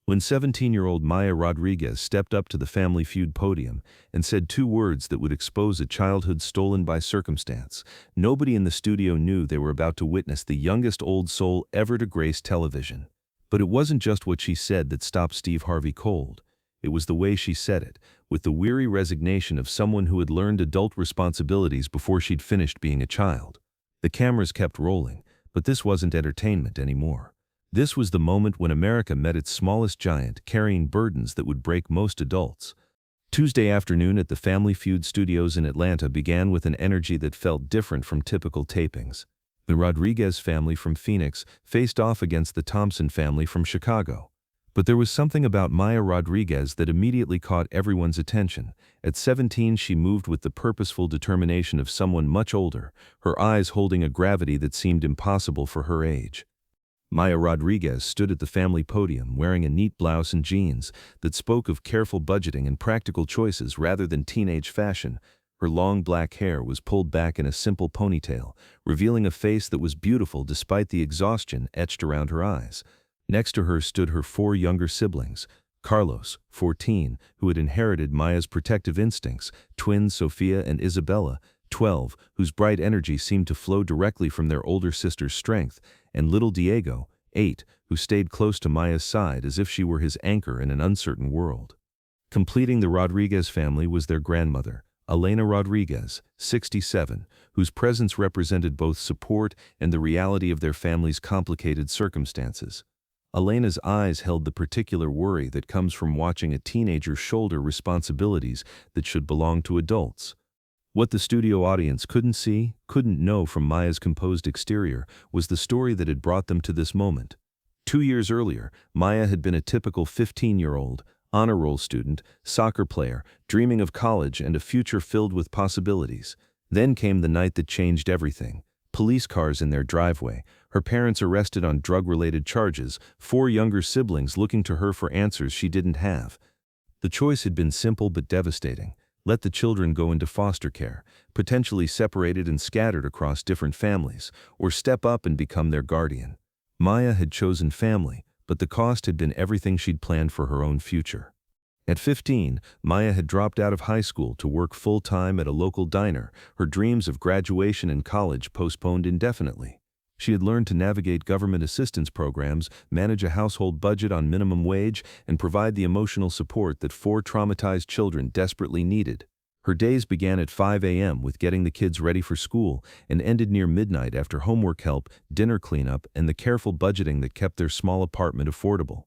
When 17-year-old Maya Rodriguez stepped up to the Family Feud podium and said two words that would expose a childhood stolen by circumstance, nobody in the studio knew they were about to witness the youngest old soul ever to grace television. But it wasn't just what she said that stopped Steve Harvey cold. It was the way she said it, with the weary resignation of someone who had learned adult responsibilities before she'd finished being a child. The cameras kept rolling, but this wasn't entertainment anymore. This was the moment when America met its smallest giant, carrying burdens that would break most adults. Tuesday afternoon at the Family Feud studios in Atlanta began with an energy that felt different from typical tapings. The Rodriguez family from Phoenix faced off against the Thompson family from Chicago. But there was something about Maya Rodriguez that immediately caught everyone's attention. At 17, she moved with the purposeful determination of someone much older, her eyes holding a gravity that seemed impossible for her age. Maya Rodriguez stood at the family podium wearing a neat blouse and jeans that spoke of careful budgeting and practical choices rather than teenage fashion. Her long black hair was pulled back in a simple ponytail, revealing a face that was beautiful despite the exhaustion etched around her eyes. Next to her stood her four younger siblings, Carlos, 14, who had inherited Maya's protective instincts, twins Sophia and Isabella, 12, whose bright energy seemed to flow directly from their older sister's strength, and little Diego, 8, who stayed close to Maya's side as if she were his anchor in an uncertain world. Completing the Rodriguez family was their grandmother, Elena Rodriguez, 67, whose presence represented both support and the reality of their family's complicated circumstances. Elena's eyes held the particular worry that comes from watching a teenager shoulder responsibilities that should belong to adults. What the studio audience couldn't see, couldn't know from Maya's composed exterior, was the story that had brought them to this moment. 2 years earlier, Maya had been a typical 15-year-old, honor roll student, soccer player, dreaming of college and a future filled with possibilities. Then came the night that changed everything. Police cars in their driveway, her parents arrested on drug-related charges, 4 younger siblings looking to her for answers she didn't have. The choice had been simple but devastating. Let the children go into foster care, potentially separated and scattered across different families, or step up and become their guardian. Maya had chosen family, but the cost had been everything she'd planned for her own future. At 15, Maya had dropped out of high school to work full-time at a local diner, her dreams of graduation and college postponed indefinitely. She had learned to navigate government assistance programs, manage a household budget on minimum wage, and provide the emotional support that 4 traumatized children desperately needed. Her days began at 5 a.m. with getting the kids ready for school and ended near midnight after homework help, dinner cleanup, and the careful budgeting that kept their small apartment affordable.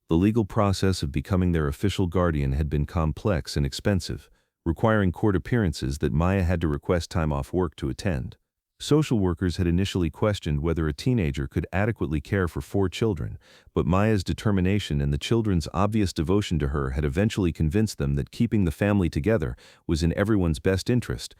The legal process of becoming their official guardian had been complex and expensive, requiring court appearances that Maya had to request time off work to attend. Social workers had initially questioned whether a teenager could adequately care for 4 children, but Maya's determination and the children's obvious devotion to her had eventually convinced them that keeping the family together was in everyone's best interest.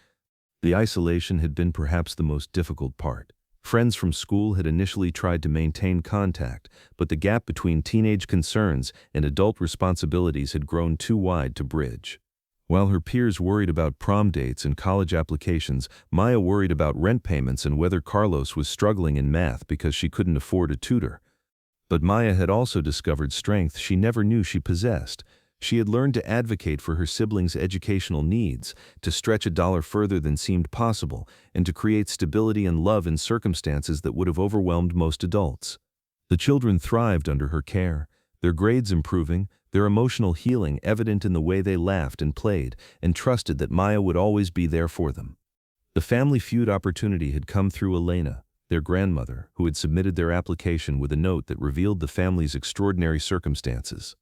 The isolation had been perhaps the most difficult part. Friends from school had initially tried to maintain contact, but the gap between teenage concerns and adult responsibilities had grown too wide to bridge. While her peers worried about prom dates and college applications, Maya worried about rent payments and whether Carlos was struggling in math because she couldn't afford a tutor. But Maya had also discovered strength she never knew she possessed. She had learned to advocate for her siblings' educational needs, to stretch a dollar further than seemed possible, and to create stability and love in circumstances that would have overwhelmed most adults. The children thrived under her care, their grades improving, their emotional healing evident in the way they laughed and played, and trusted that Maya would always be there for them. The Family Feud opportunity had come through Elena, their grandmother, who had submitted their application with a note that revealed the family's extraordinary circumstances.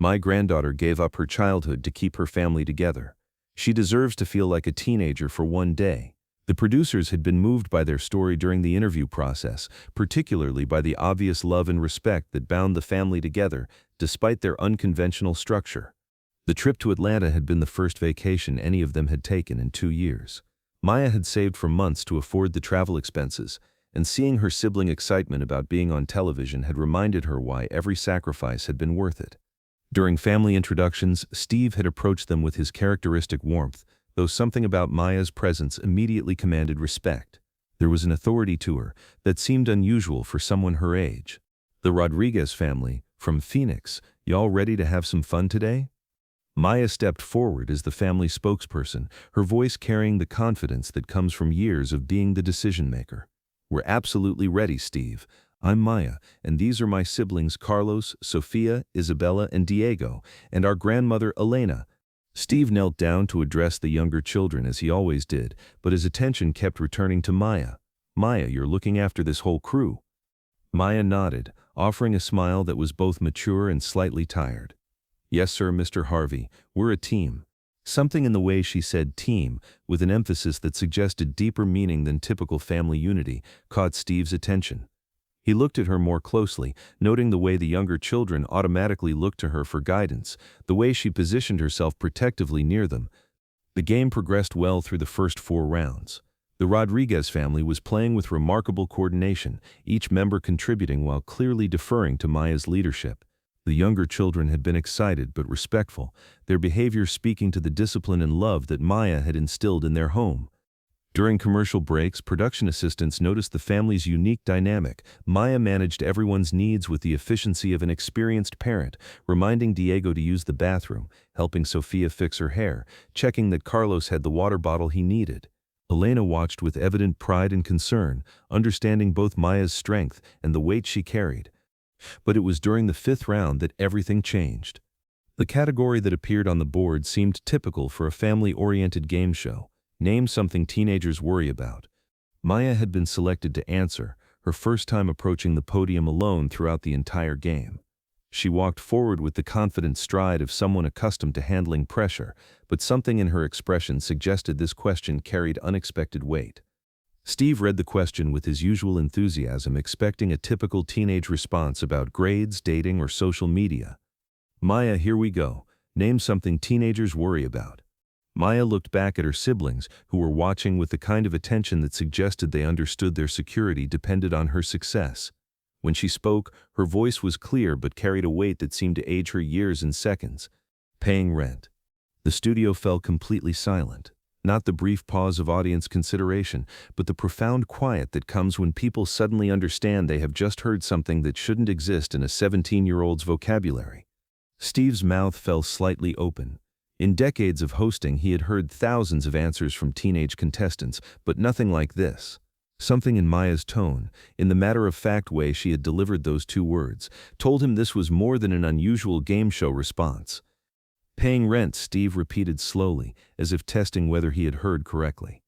"My granddaughter gave up her childhood to keep her family together. She deserves to feel like a teenager for one day." The producers had been moved by their story during the interview process, particularly by the obvious love and respect that bound the family together, despite their unconventional structure. The trip to Atlanta had been the first vacation any of them had taken in 2 years. Maya had saved for months to afford the travel expenses, and seeing her sibling excitement about being on television had reminded her why every sacrifice had been worth it. During family introductions, Steve had approached them with his characteristic warmth, though something about Maya's presence immediately commanded respect. There was an authority to her that seemed unusual for someone her age. The Rodriguez family, From Phoenix, y'all ready to have some fun today? Maya stepped forward as the family spokesperson, her voice carrying the confidence that comes from years of being the decision-maker. We're absolutely ready, Steve. I'm Maya, and these are my siblings Carlos, Sofia, Isabella, and Diego, and our grandmother Elena. Steve knelt down to address the younger children as he always did, but his attention kept returning to Maya. Maya, you're looking after this whole crew. Maya nodded, offering a smile that was both mature and slightly tired. Yes, sir, Mr. Harvey, we're a team. Something in the way she said team, with an emphasis that suggested deeper meaning than typical family unity, caught Steve's attention. He looked at her more closely, noting the way the younger children automatically looked to her for guidance, the way she positioned herself protectively near them. The game progressed well through the first 4 rounds. The Rodriguez family was playing with remarkable coordination, each member contributing while clearly deferring to Maya's leadership. The younger children had been excited but respectful, their behavior speaking to the discipline and love that Maya had instilled in their home. During commercial breaks, production assistants noticed the family's unique dynamic. Maya managed everyone's needs with the efficiency of an experienced parent, reminding Diego to use the bathroom, helping Sofia fix her hair, checking that Carlos had the water bottle he needed. Elena watched with evident pride and concern, understanding both Maya's strength and the weight she carried. But it was during the 5th round that everything changed. The category that appeared on the board seemed typical for a family-oriented game show. Name something teenagers worry about. Maya had been selected to answer, her first time approaching the podium alone throughout the entire game. She walked forward with the confident stride of someone accustomed to handling pressure, but something in her expression suggested this question carried unexpected weight. Steve read the question with his usual enthusiasm, expecting a typical teenage response about grades, dating, or social media. Maya, here we go. Name something teenagers worry about. Maya looked back at her siblings, who were watching with the kind of attention that suggested they understood their security depended on her success. When she spoke, her voice was clear but carried a weight that seemed to age her years in seconds. Paying rent. The studio fell completely silent. Not the brief pause of audience consideration, but the profound quiet that comes when people suddenly understand they have just heard something that shouldn't exist in a 17-year-old's vocabulary. Steve's mouth fell slightly open. In decades of hosting, he had heard thousands of answers from teenage contestants, but nothing like this. Something in Maya's tone, in the matter-of-fact way she had delivered those 2 words, told him this was more than an unusual game show response. Paying rent, Steve repeated slowly, as if testing whether he had heard correctly.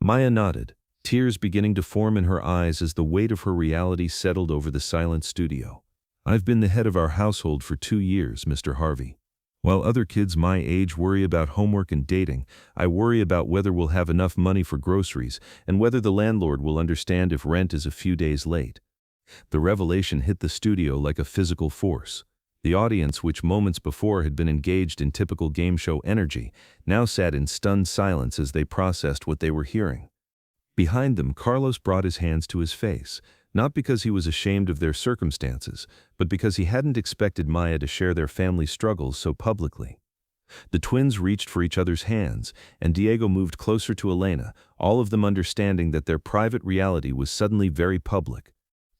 Maya nodded, tears beginning to form in her eyes as the weight of her reality settled over the silent studio. I've been the head of our household for 2 years, Mr. Harvey. While other kids my age worry about homework and dating, I worry about whether we'll have enough money for groceries and whether the landlord will understand if rent is a few days late. The revelation hit the studio like a physical force. The audience, which moments before had been engaged in typical game show energy, now sat in stunned silence as they processed what they were hearing. Behind them, Carlos brought his hands to his face, not because he was ashamed of their circumstances, but because he hadn't expected Maya to share their family struggles so publicly. The twins reached for each other's hands, and Diego moved closer to Elena, all of them understanding that their private reality was suddenly very public.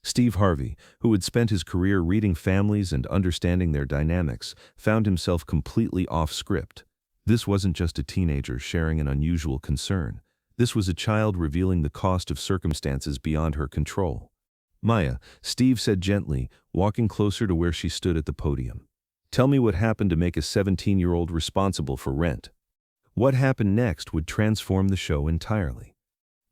Steve Harvey, who had spent his career reading families and understanding their dynamics, found himself completely off script. This wasn't just a teenager sharing an unusual concern. This was a child revealing the cost of circumstances beyond her control. Maya, Steve said gently, walking closer to where she stood at the podium. Tell me what happened to make a 17-year-old responsible for rent. What happened next would transform the show entirely.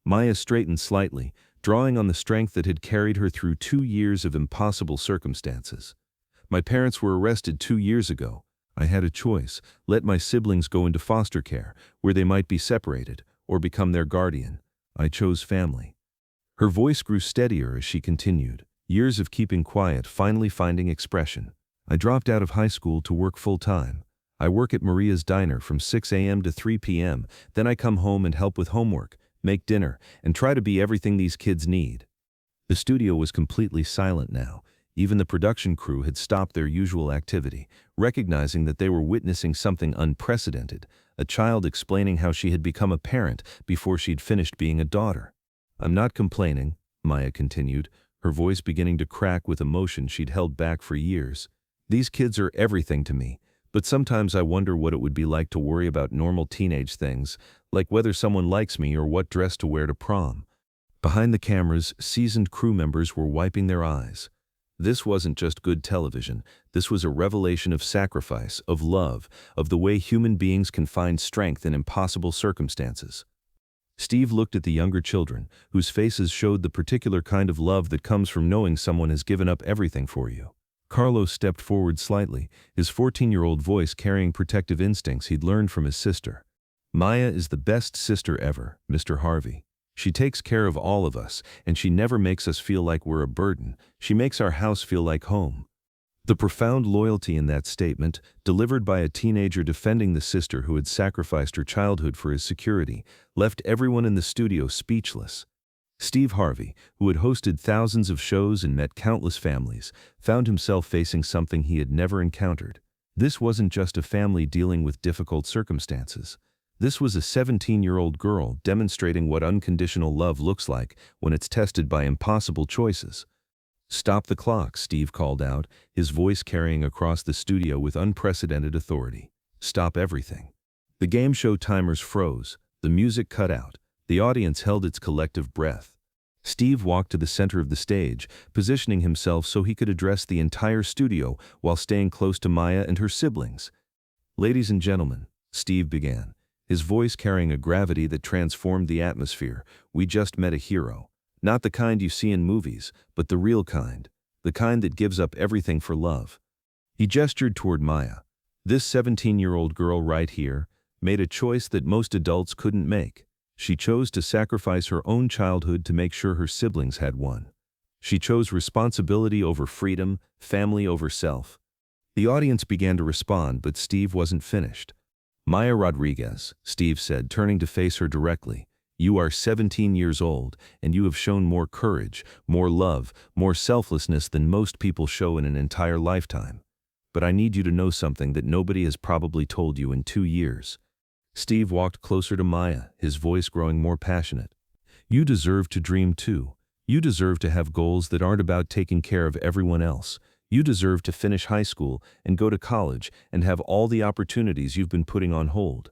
Maya straightened slightly, drawing on the strength that had carried her through 2 years of impossible circumstances. My parents were arrested 2 years ago. I had a choice: let my siblings go into foster care, where they might be separated, or become their guardian. I chose family. Her voice grew steadier as she continued, years of keeping quiet finally finding expression. I dropped out of high school to work full-time. I work at Maria's Diner from 6 a.m. to 3 p.m., then I come home and help with homework, make dinner, and try to be everything these kids need. The studio was completely silent now. Even the production crew had stopped their usual activity, recognizing that they were witnessing something unprecedented, a child explaining how she had become a parent before she'd finished being a daughter. I'm not complaining, Maya continued, her voice beginning to crack with emotion she'd held back for years. These kids are everything to me, but sometimes I wonder what it would be like to worry about normal teenage things, like whether someone likes me or what dress to wear to prom. Behind the cameras, seasoned crew members were wiping their eyes. This wasn't just good television. This was a revelation of sacrifice, of love, of the way human beings can find strength in impossible circumstances. Steve looked at the younger children, whose faces showed the particular kind of love that comes from knowing someone has given up everything for you. Carlos stepped forward slightly, his 14-year-old voice carrying protective instincts he'd learned from his sister. Maya is the best sister ever, Mr. Harvey. She takes care of all of us, and she never makes us feel like we're a burden. She makes our house feel like home. The profound loyalty in that statement, delivered by a teenager defending the sister who had sacrificed her childhood for his security, left everyone in the studio speechless. Steve Harvey, who had hosted thousands of shows and met countless families, found himself facing something he had never encountered. This wasn't just a family dealing with difficult circumstances. This was a 17-year-old girl demonstrating what unconditional love looks like when it's tested by impossible choices. "Stop the clock," Steve called out, his voice carrying across the studio with unprecedented authority. "Stop everything." The game show timers froze, the music cut out, the audience held its collective breath. Steve walked to the center of the stage, positioning himself so he could address the entire studio while staying close to Maya and her siblings. "Ladies and gentlemen," Steve began, his voice carrying a gravity that transformed the atmosphere, "we just met a hero. Not the kind you see in movies, but the real kind. The kind that gives up everything for love." He gestured toward Maya. This 17-year-old girl right here made a choice that most adults couldn't make. She chose to sacrifice her own childhood to make sure her siblings had one. She chose responsibility over freedom, family over self. The audience began to respond, but Steve wasn't finished. "Maya Rodriguez," Steve said, turning to face her directly. "You are 17 years old, and you have shown more courage, more love, more selflessness than most people show in an entire lifetime. But I need you to know something that nobody has probably told you in 2 years." Steve walked closer to Maya, his voice growing more passionate. "You deserve to dream too. You deserve to have goals that aren't about taking care of everyone else. You deserve to finish high school and go to college and have all the opportunities you've been putting on hold."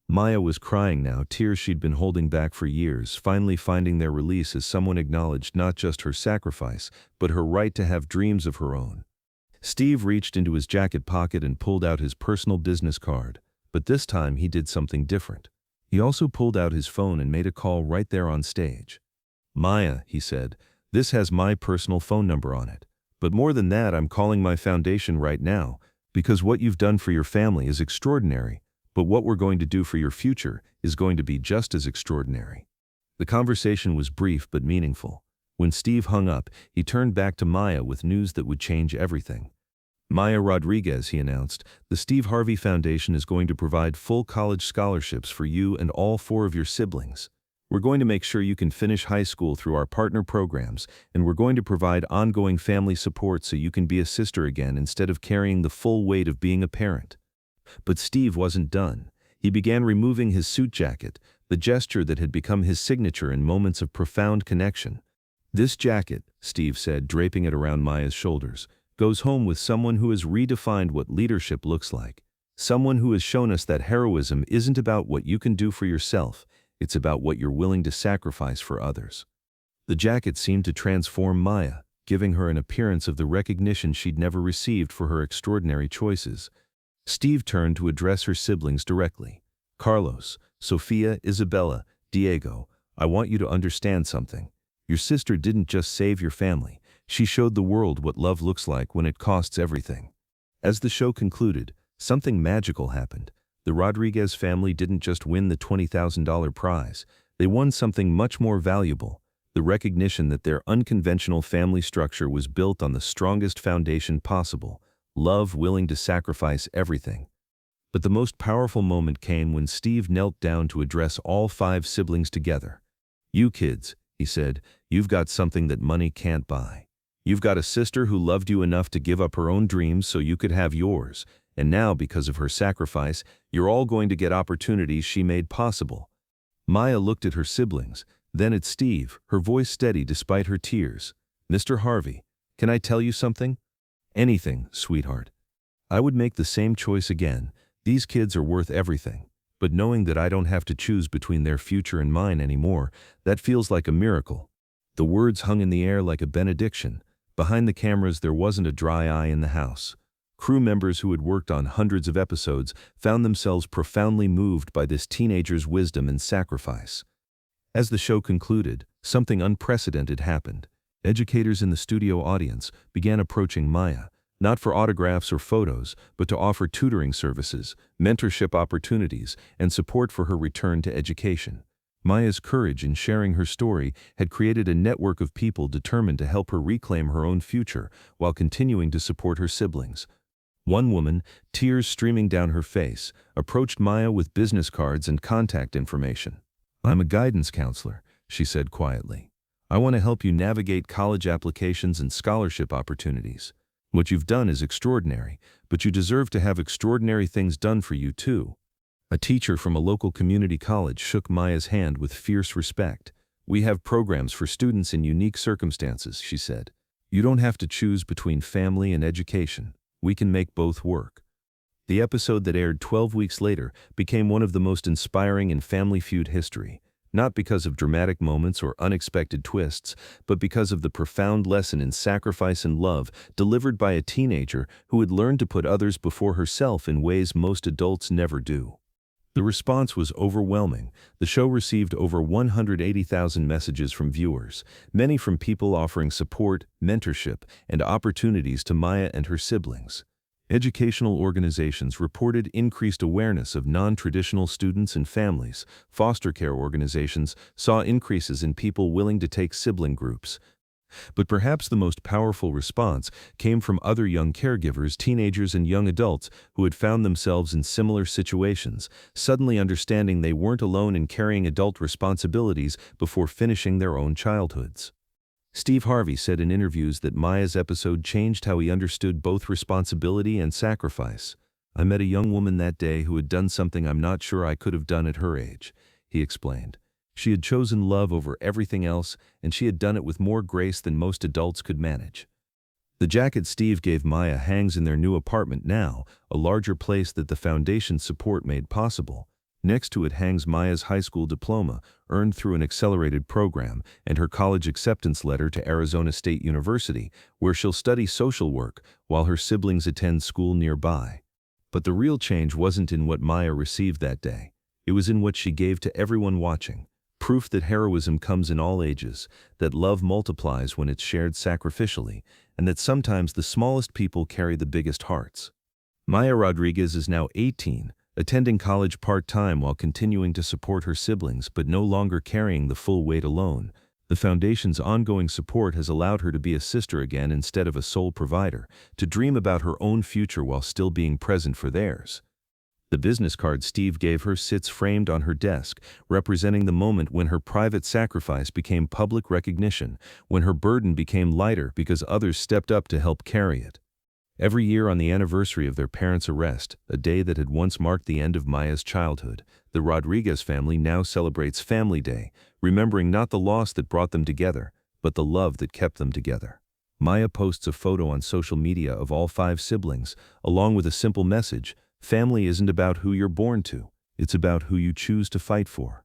Maya was crying now, tears she'd been holding back for years, finally finding their release as someone acknowledged not just her sacrifice, but her right to have dreams of her own. Steve reached into his jacket pocket and pulled out his personal business card, but this time he did something different. He also pulled out his phone and made a call right there on stage. "Maya," he said, "this has my personal phone number on it. But more than that, I'm calling my foundation right now, because what you've done for your family is extraordinary. But what we're going to do for your future is going to be just as extraordinary." The conversation was brief but meaningful. When Steve hung up, he turned back to Maya with news that would change everything. "Maya Rodriguez," he announced, "the Steve Harvey Foundation is going to provide full college scholarships for you and all 4 of your siblings. We're going to make sure you can finish high school through our partner programs, and we're going to provide ongoing family support so you can be a sister again instead of carrying the full weight of being a parent." But Steve wasn't done. He began removing his suit jacket, the gesture that had become his signature in moments of profound connection. "This jacket," Steve said, draping it around Maya's shoulders, "goes home with someone who has redefined what leadership looks like. Someone who has shown us that heroism isn't about what you can do for yourself, it's about what you're willing to sacrifice for others." The jacket seemed to transform Maya, giving her an appearance of the recognition she'd never received for her extraordinary choices. Steve turned to address her siblings directly. "Carlos, Sofia, Isabella, Diego, I want you to understand something. Your sister didn't just save your family, she showed the world what love looks like when it costs everything." As the show concluded, something magical happened. The Rodriguez family didn't just win the $20,000 prize, they won something much more valuable: the recognition that their unconventional family structure was built on the strongest foundation possible: love willing to sacrifice everything. But the most powerful moment came when Steve knelt down to address all 5 siblings together. "You kids," he said, "you've got something that money can't buy. You've got a sister who loved you enough to give up her own dreams so you could have yours, and now, because of her sacrifice, you're all going to get opportunities she made possible." Maya looked at her siblings, then at Steve, her voice steady despite her tears. "Mr. Harvey, can I tell you something?" "Anything, sweetheart." "I would make the same choice again. These kids are worth everything. But knowing that I don't have to choose between their future and mine anymore, that feels like a miracle." The words hung in the air like a benediction. Behind the cameras, there wasn't a dry eye in the house. Crew members who had worked on hundreds of episodes found themselves profoundly moved by this teenager's wisdom and sacrifice. As the show concluded, something unprecedented happened. Educators in the studio audience began approaching Maya, not for autographs or photos, but to offer tutoring services, mentorship opportunities, and support for her return to education. Maya's courage in sharing her story had created a network of people determined to help her reclaim her own future while continuing to support her siblings. One woman, tears streaming down her face, approached Maya with business cards and contact information. "I'm a guidance counselor," she said quietly. "I want to help you navigate college applications and scholarship opportunities. What you've done is extraordinary, but you deserve to have extraordinary things done for you too." A teacher from a local community college shook Maya's hand with fierce respect. "We have programs for students in unique circumstances," she said. "You don't have to choose between family and education. We can make both work." The episode that aired 12 weeks later became one of the most inspiring in Family Feud history, not because of dramatic moments or unexpected twists, but because of the profound lesson in sacrifice and love delivered by a teenager who had learned to put others before herself in ways most adults never do. The response was overwhelming. The show received over 180,000 messages from viewers, many from people offering support, mentorship, and opportunities to Maya and her siblings. Educational organizations reported increased awareness of non-traditional students and families. Foster care organizations saw increases in people willing to take sibling groups. But perhaps the most powerful response came from other young caregivers, teenagers and young adults who had found themselves in similar situations, suddenly understanding they weren't alone in carrying adult responsibilities before finishing their own childhoods. Steve Harvey said in interviews that Maya's episode changed how he understood both responsibility and sacrifice. "I met a young woman that day who had done something I'm not sure I could have done at her age," he explained. "She had chosen love over everything else, and she had done it with more grace than most adults could manage." The jacket Steve gave Maya hangs in their new apartment now, a larger place that the foundation's support made possible. Next to it hangs Maya's high school diploma, earned through an accelerated program, and her college acceptance letter to Arizona State University, where she'll study social work while her siblings attend school nearby. But the real change wasn't in what Maya received that day. It was in what she gave to everyone watching. Proof that heroism comes in all ages, that love multiplies when it's shared sacrificially, and that sometimes the smallest people carry the biggest hearts. Maya Rodriguez is now 18, attending college part-time while continuing to support her siblings but no longer carrying the full weight alone. The foundation's ongoing support has allowed her to be a sister again instead of a sole provider, to dream about her own future while still being present for theirs. The business card Steve gave her sits framed on her desk, representing the moment when her private sacrifice became public recognition, when her burden became lighter because others stepped up to help carry it. Every year on the anniversary of their parents' arrest, a day that had once marked the end of Maya's childhood, the Rodriguez family now celebrates Family Day, remembering not the loss that brought them together, but the love that kept them together. Maya posts a photo on social media of all 5 siblings, along with a simple message: family isn't about who you're born to, it's about who you choose to fight for.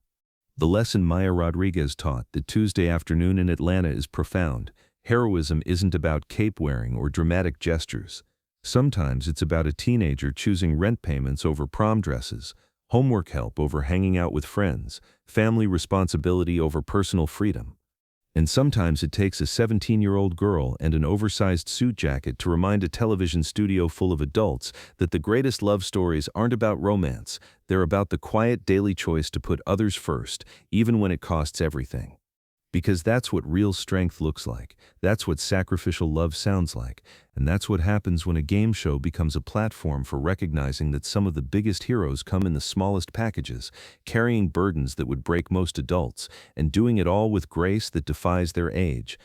The lesson Maya Rodriguez taught that Tuesday afternoon in Atlanta is profound. Heroism isn't about cape-wearing or dramatic gestures. Sometimes it's about a teenager choosing rent payments over prom dresses, homework help over hanging out with friends, family responsibility over personal freedom. And sometimes it takes a 17-year-old girl and an oversized suit jacket to remind a television studio full of adults that the greatest love stories aren't about romance, they're about the quiet daily choice to put others first, even when it costs everything. Because that's what real strength looks like, that's what sacrificial love sounds like, and that's what happens when a game show becomes a platform for recognizing that some of the biggest heroes come in the smallest packages, carrying burdens that would break most adults, and doing it all with grace that defies their age.